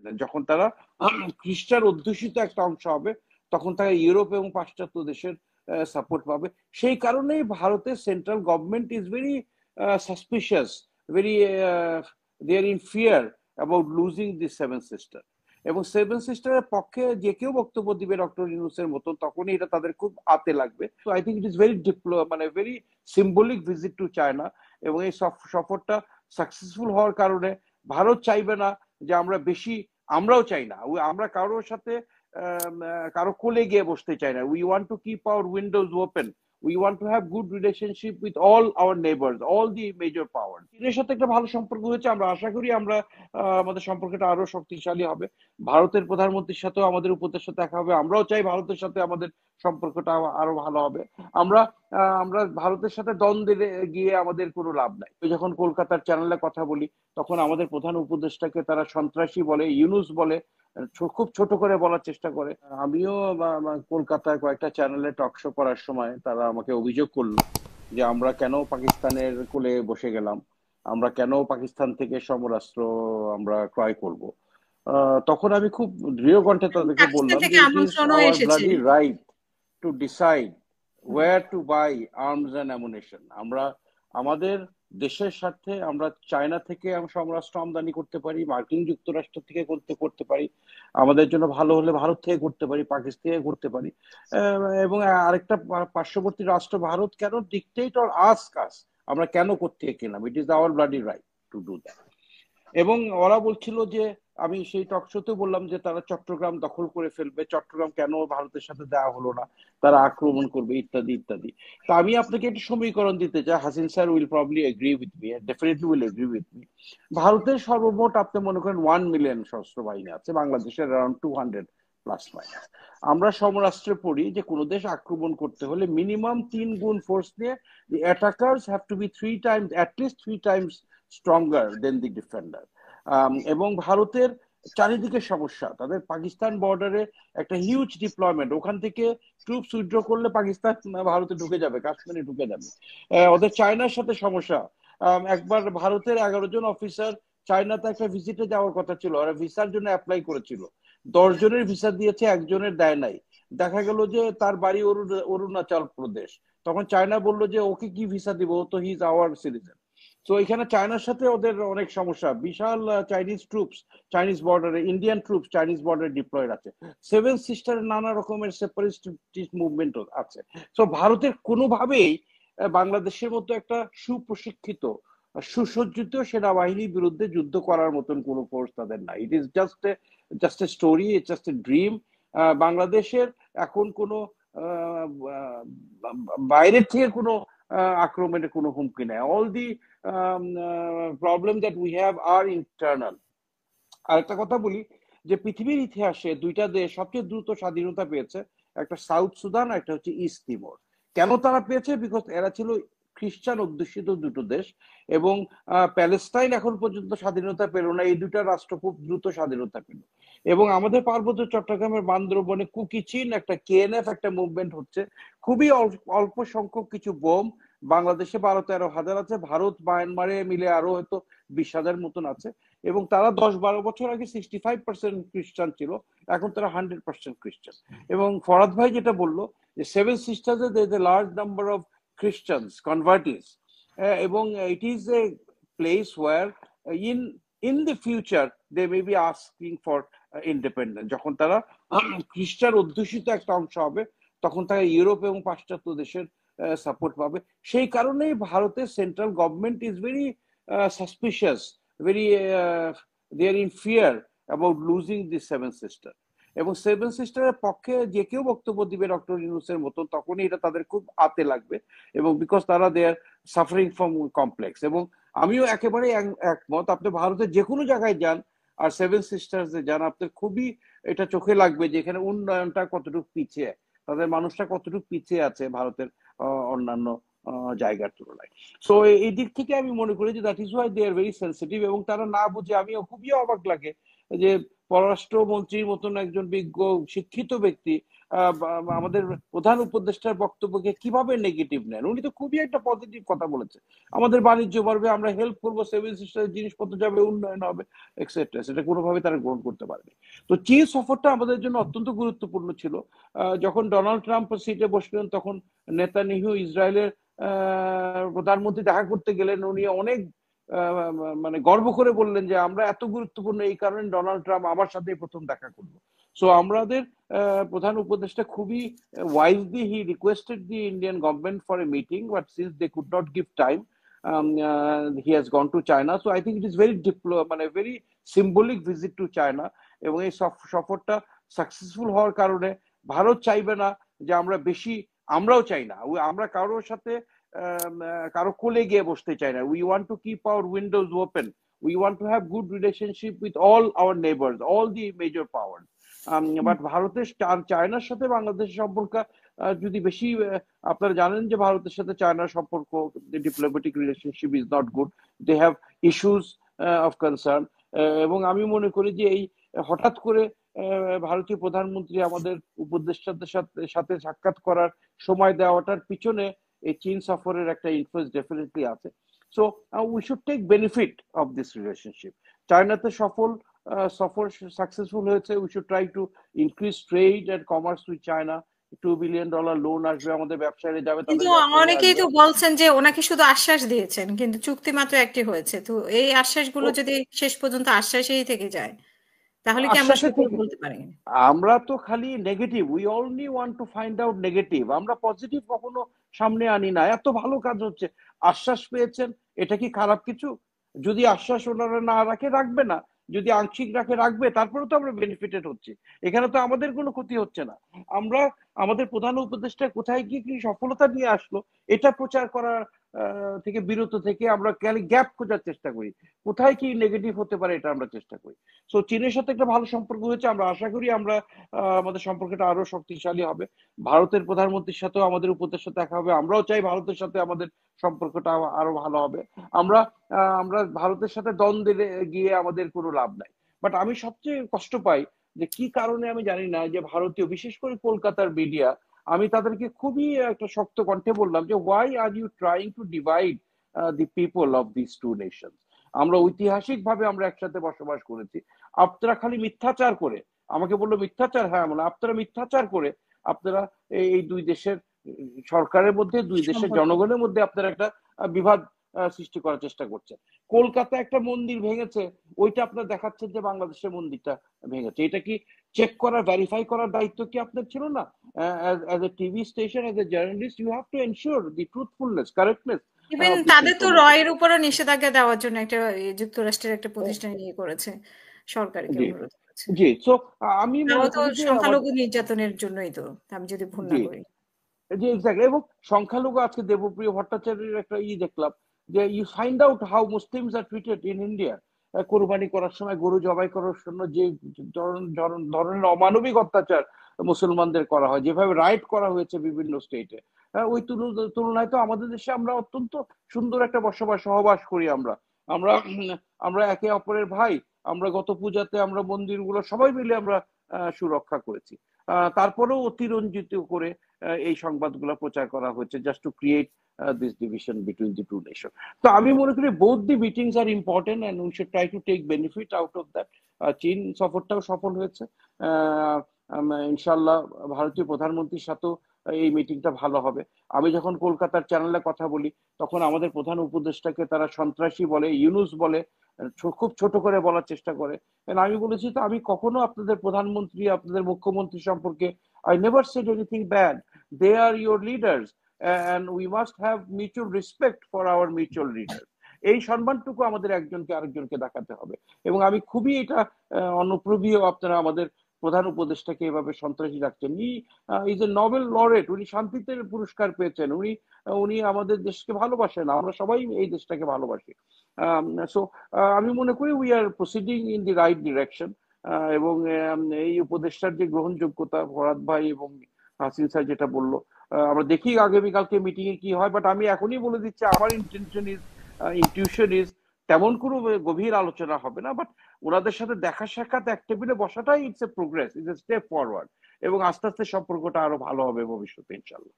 Independent. যখন তারা খ্রিস্টান অধ্যুষিত একটা অংশ হবে তখন তারা ইউরোপ এবং পাশ্চাত্য দেশের সাপোর্ট পাবে। সেই কারণেই ভারতের central government is very suspicious, very they are in fear about losing this seven sister. এবং সেভেন সিস্টারের পক্ষে যে কেউ বক্তব্য দিবে ডক্টর ইউনূসের মতো তখনই এটা তাদের খুব হাতে লাগবে। তো I think it is very মানে very symbolic visit to China. এবং এই সফরটা সাকসেসফুল হওয়ার কারণে ভারত চাইবে না যে আমরা বেশি, আমরাও চাই না আমরা কারোর সাথে কারো কোলে গিয়ে বসতে চাই না। We want to keep our windows open, we want to have good relationship with all our neighbours, all the major power. চীনের সাথে একটা ভালো সম্পর্ক হয়েছে, আমরা আশা করি আমরা আমাদের সম্পর্কটা আরো শক্তিশালী হবে। ভারতের প্রধানমন্ত্রীর সাথেও আমাদের উপদেষ্টা দেখা হবে, আমরাও চাই ভারতের সাথে আমাদের সম্পর্কটা আরো ভালো হবে। আমরা আমরা ভারতের সাথে দ্বন্দ্বে গিয়ে আমাদের কোনো লাভ নাই। যখন কলকাতার চ্যানেলে কথা বলি তখন আমাদের প্রধান উপদেষ্টাকে তারা সন্ত্রাসী বলে, ইউনুস বলে, খুব ছোট করে বলার চেষ্টা করে। আমিও কলকাতায় কয়েকটা চ্যানেলে টক শো করার সময় তারা আমাকে অভিযোগ করলো যে আমরা কেন পাকিস্তানের কোলে বসে গেলাম, আমরা কেন পাকিস্তান থেকে সমরাস্ত্র আমরা ক্রয় করব। তখন আমি খুব দৃঢ় কণ্ঠে তাদেরকে পাকিস্তান বললাম থেকে যে ইট ইজ আমন্ত্রণও আওয়ার এসেছে। Bloody right to decide where to buy arms and ammunition. আমরা আমাদের দেশের স্বার্থে আমরা চায়না থেকে সমরাস্ত্র আমদানি করতে পারি, মার্কিন যুক্তরাষ্ট্র থেকে করতে পারি, আমাদের জন্য ভালো হলে ভারত থেকে করতে পারি, পাকিস্তান থেকে করতে পারি। এবং আরেকটা পার্শ্ববর্তী রাষ্ট্র ভারত কেন ডিকটেট অর আস্ক আস আমরা কেন করতে কিনলাম, it is our bloody right to do that. এবং ওরা বলছিল যে আমি সেই টক শোতে বললাম যে তারা চট্টগ্রাম দখল করে ফেলবে, চট্টগ্রাম কেন ভারতের সাথে দেওয়া হলো না, তারা আক্রমণ করবে ইত্যাদি ইত্যাদি। তো আমি আপনাকে একটা সমীকরণ দিতে চাই, Hasin sir will probably agree with me, definitely will agree with me. ভারতের সর্বমোট আপনি মনে করেন 1 মিলিয়ন সশস্ত্র বাহিনী আছে, বাংলাদেশের অ্যারাউন্ড 200 প্লাস মাইনাস। আমরা সমরাষ্ট্রে পড়ি যে কোনো দেশ আক্রমণ করতে হলে মিনিমাম 3 গুণ ফোর্স নিয়ে the attackers have to be 3 times, at least 3 times stronger than the defender. এবং ভারতের চারিদিকে সমস্যা, তাদের পাকিস্তান বর্ডারে একটা হিউজ ডিপ্লয়মেন্ট, ওখান থেকে ট্রুপস উইথড্র করলে পাকিস্তান ভারতে ঢুকে যাবে, কাশ্মীরে ঢুকে যাবে। ওদের চায়নার সাথে সমস্যা। একবার ভারতের 11 জন অফিসার চায়নাতে একটা ভিজিটে যাওয়ার কথা ছিল, ওরা ভিসার জন্য অ্যাপ্লাই করেছিল, 10 জনের ভিসা দিয়েছে, একজনের দেয় নাই। দেখা গেল যে তার বাড়ি অরুণাচল প্রদেশ। তখন চায়না বললো যে ওকে কি ভিসা দিব, ও তো হি ইজ আওয়ার সিটিজেন। তো এখানে চায়নার সাথে ওদের অনেক সমস্যা, বিশাল চাইনিজ ট্রুপস চাইনিজ বর্ডারে, ইন্ডিয়ান ট্রুপস চাইনিজ বর্ডারে ডিপ্লয়েড আছে, সেভেন সিস্টারের নানা রকমের সেপারেটিস্ট মুভমেন্ট আছে। তো ভারতের কোনোভাবেই বাংলাদেশের মতো একটা সুপ্রশিক্ষিত সুসজ্জিত সেনাবাহিনীর বিরুদ্ধে যুদ্ধ করার মতন কোনো ফোর্স তাদের নাই। It is just a story, it's just a dream. বাংলাদেশের এখন কোনো বাইরের থেকে কোনো আক্রমণের কোনো হুমকি নেই। All the problem that we have are internal. আরেকটা কথা বলি যে পৃথিবীর ইতিহাসে দুইটা দেশ সবচেয়ে দ্রুত স্বাধীনতা পেয়েছে, একটা সাউথ সুদান, একটা হচ্ছে ইস্ট তিমোর। কেন তারা পেয়েছে? বিকজ এরা ছিল খ্রিস্টান অধ্যুষিত দুটো দেশ। এবং প্যালেস্টাইন এখন পর্যন্ত স্বাধীনতা পেল না, এই দুটা রাষ্ট্র খুব দ্রুত স্বাধীনতা পেল। এবং আমাদের পার্বত্য চট্টগ্রামের বান্দরবনে কুকিচিন একটা কেএনএফ একটা মুভমেন্ট হচ্ছে, খুবই অল্প সংখ্যক কিছু বোম, বাংলাদেশে 12-13 হাজার আছে, ভারত মায়ানমারে মিলে আরো হয়তো 20,000 মতন আছে। এবং তারা 10-12 বছর আগে 65% খ্রিস্টান ছিল, এখন তারা 100% খ্রিস্টান। এবং ফরাদ ভাই যেটা বললো যে seven সিস্টার্সে there is a large number of Christians convertees, এবং it is a place where in the future they may be asking for independence. যখন তারা খ্রিস্টান অধ্যুষিত একটা অংশ হবে তখন তারা ইউরোপ এবং পাশ্চাত্য দেশের সাপোর্ট পাবে। সেই কারণেই ভারতের central government is very suspicious, very they are in fear about losing this seven sister. এবং সেভেন সিস্টারের পক্ষে যে কেউ বক্তব্য দিবে ডক্টর ইউনূসের মতো তখনই এটা তাদের খুব হাতে লাগবে। এবং বিকজ তারা দে আর সাফারিং ফ্রম কমপ্লেক্স। এবং আমিও একেবারে একমত, আপনি ভারতের যে কোনো জায়গায় যান আর সেভেন সিস্টার্স যান, আপনার খুবই এটা চোখে লাগবে যে এখানে উন্নয়নটা কতটুকু পিছিয়ে, তাদের মানুষটা কতটুকু পিছিয়ে আছে ভারতের অন্যান্য জায়গার তুলনায়। সো এই দিক থেকে আমি মনে করি যে that is why they are very sensitive. এবং তারা না বুঝে, আমিও খুবই অবাক লাগে যে পররাষ্ট্রমন্ত্রীর মতন একজন বিজ্ঞ শিক্ষিত ব্যক্তি আমাদের প্রধান উপদেষ্টার বক্তব্যকে কিভাবে নেগেটিভ নেন? উনি তো খুবই একটা পজিটিভ কথা বলেছে, আমাদের বাণিজ্য বাড়বে, আমরা হেল্প করবো, সেভিং সিস্টেমের জিনিসপত্র যাবে, উন্নয়ন হবে, এক্সেট্রা। সেটা কোনোভাবে তারা গ্রহণ করতে পারেনি। তো চীন সফরটা আমাদের জন্য অত্যন্ত গুরুত্বপূর্ণ ছিল। যখন ডোনাল্ড ট্রাম্প সিটে বসলেন, তখন নেতানিয়াহু ইসরায়েলের প্রধানমন্ত্রী দেখা করতে গেলেন, উনি অনেক মানে গর্ব করে বললেন যে আমরা এত গুরুত্বপূর্ণ এই কারণে ডোনাল্ড ট্রাম্প আমার সাথে প্রথম দেখা করলো। সো আমাদের প্রধান উপদেষ্টা খুবই wisely he requested the Indian government for a meeting, but since they could not give time, he has gone to China. So I think it is very মানে very symbolic visit to China, এবং এই সফরটা successful হওয়ার কারণে ভারত চাইবে না যে আমরা বেশি, আমরাও চাই না আমরা কারোর সাথে কারো কোলে গিয়ে বসতে চাই না। We want to keep our windows open, we want to have good relationship with all our neighbours, all the major power. But ভারতের চায়নার সাথে বাংলাদেশের সম্পর্ক যদি বেশি, আপনারা জানেন যে ভারতের সাথে চায়নার সম্পর্ক, diplomatic relationship is not good, they have issues of concern. এবং আমি মনে করি যে এই হঠাৎ করে ভারতীয় প্রধানমন্ত্রী আমাদের উপদেষ্টাদের সাথে সাক্ষাৎ করার সময় দেওয়াটার পিছনে এই চীন সফরের একটা ইনফ্লুয়েন্স ডেফিনেটলি আছে। So we should take benefit of this relationship. চায়নাতে সফর সাকসেসফুল হয়েছে, we should try to increase trade and commerce with China. $2 billion loan আসবে, আমাদের ব্যবসায়ীরা যাবে, কিন্তু তাদের ব্যবসায়ীরা অনেকেই আসবে। তো বলছেন যে ওনাকে শুধু আশ্বাস দিয়েছেন, কিন্তু চুক্তি মাত্র একটি হয়েছে। তো এই আশ্বাসগুলো যদি শেষ পর্যন্ত আশ্বাসেই থেকে যায়, তাহলে কি আমরা আশ্বাসে সফল থেকে বলতে পারি? আমরা তো খালি negative, we only want to find out negative, আমরা পজিটিভ কখনো সামনে আনি না। এত ভালো কাজ হচ্ছে, আশ্বাস পেয়েছেন, এটা কি খারাপ কিছু? যদি আশ্বাস ওনারা না রাখে, রাখবে না, যদি আংশিক রাখে, রাখবে, তারপরে তো আমরা বেনিফিটেড হচ্ছি, এখানে তো আমাদের কোনো ক্ষতি হচ্ছে না। আমরা আমাদের প্রধান উপদেষ্টা কোথায় গিয়ে কি সফলতা নিয়ে আসলো এটা প্রচার করার থেকে বিরত থেকে আমরা খালি গ্যাপ খোঁজার চেষ্টা করি, কোথায় কি নেগেটিভ হতে পারে এটা আমরা চেষ্টা করি। সো চীনের সাথে একটা ভালো সম্পর্ক হয়েছে, আমরা আশা করি আমরা আমাদের সম্পর্কটা আরো শক্তিশালী হবে। ভারতের প্রধানমন্ত্রীর সাথেও আমাদের উপদেষ্টা দেখা হবে, আমরাও চাই ভারতের সাথে আমাদের সম্পর্কটা আরো ভালো হবে। আমরা আমরা ভারতের সাথে দ্বন্দ্বে গিয়ে আমাদের কোনো লাভ নাই। বাট আমি সবচেয়ে কষ্ট পাই যে কি কারণে আমি জানি না, যে ভারতীয় বিশেষ করে কলকাতার মিডিয়া, আমি তাদেরকে খুবই একটা শক্ত কণ্ঠে বললাম যে why are you trying to divide the people of this two nations. আমরা ঐতিহাসিক ভাবে আমরা একসাথে বসবাস করেছি, আপনারা খালি মিথ্যাচার করে, আমাকে বললো মিথ্যাচার, হ্যাঁ মানে আপনারা মিথ্যাচার করে আপনারা এই দুই দেশের সরকারের মধ্যে, দুই দেশের সম্পর্ক জনগণের মধ্যে আপনারা একটা বিবাদ সৃষ্টি করার চেষ্টা করছেন। কলকাতা একটা মন্দির ভেঙেছে, ওইটা আপনার দেখাচ্ছেন যে বাংলাদেশের মন্দিরটা ভেঙেছে। এটা কি চেক করার, ভেরিফাই করার দায়িত্ব কি আপনার ছিল না? As a TV station, as a journalist, you have to ensure the truthfulness, correctness even of this তাদের তো ইনফরমেশন। রয়ের উপরও নিষেধাজ্ঞা দেওয়ার জন্য একটা যুক্তরাষ্ট্রের একটা প্রতিষ্ঠান ইয়ে করেছে, সরকারকে জি, অনুরোধ করেছে। জি। সো আমি তাও মনে তো করি যে আমার, সংখ্যালঘু নির্যাতনের জন্যই তো, আমি যদি ভুল না জি, করি। জি, এক্স্যাক্টলি। এবং সংখ্যালঘু, আজকে দেবপ্রিয় ভট্টাচার্যের একটা দেখলাম যে you find out how Muslims are treated in India. কোরবানি করার সময়, গরু জবাই করার জন্য যে ধরনের অমানবিক অত্যাচার মুসলমানদের করা হয়, যেভাবে রাইট করা হয়েছে বিভিন্ন স্টেটে, ওই তুলনায় তো আমাদের দেশে আমরা অত্যন্ত সুন্দর একটা সহবাস করি। আমরা আমরা আমরা একে অপরের ভাই। আমরা গত পূজাতে আমরা মন্দিরগুলো সবাই মিলে আমরা সুরক্ষা করেছি। তারপরেও অতিরঞ্জিত করে এই সংবাদগুলো প্রচার করা হচ্ছে, just to create this division between the two nation. তো আমি মনে করি both the meetings are important and we should try to take benefit out of that. চীন সফরটাও সফল হয়েছে, ইনশাল্লাহ ভারতীয় প্রধানমন্ত্রীর সাথেও এই মিটিংটা ভালো হবে। আমি যখন কলকাতার চ্যানেলে কথা বলি, তখন আমাদের প্রধান উপদেষ্টাকে তারা সন্ত্রাসী বলে, ইউনুস বলে, খুব ছোট করে বলার চেষ্টা করে। আমি বলেছি তো, আমি কখনো আপনাদের প্রধানমন্ত্রী, আপনাদের মুখ্যমন্ত্রী সম্পর্কে I never said anything bad. They are your leaders, and we must have mutual respect for our mutual leaders. এই সম্মানটুকু আমাদের একজনকে আরেকজনকে দেখাতে হবে। এবং আমি খুবই এটা অনুপ্রবীয়, আপনারা আমাদের প্রধান উপদেষ্টাকে এভাবে সন্ত্রাসী রাখছেন। ইজ এ নোবেল লরেট, উনি শান্তিতে পুরস্কার পেয়েছেন, উনি উনি আমাদের দেশকে ভালোবাসেন, আমরা সবাই এই দেশটাকে ভালোবাসি। সো আমি মনে করি we are proceeding in the right direction. এবং এই উপদেষ্টার যে গ্রহণযোগ্যতা, ভরাত ভাই এবং হাসিন স্যার যেটা বললো, আমরা দেখি আগামীকালকে মিটিং এ কি হয়। বাট আমি এখনই বলে দিচ্ছি, আমার ইনটিউশন ইজ তেমন কোনো গভীর আলোচনা হবে না। বাট ওনাদের সাথে দেখা সাক্ষাৎ, এক টেবিলে বসাটাই it's a progress, it's a step forward. এবং আস্তে আস্তে সম্পর্কটা আরো ভালো হবে ভবিষ্যতে ইনশাল্লাহ।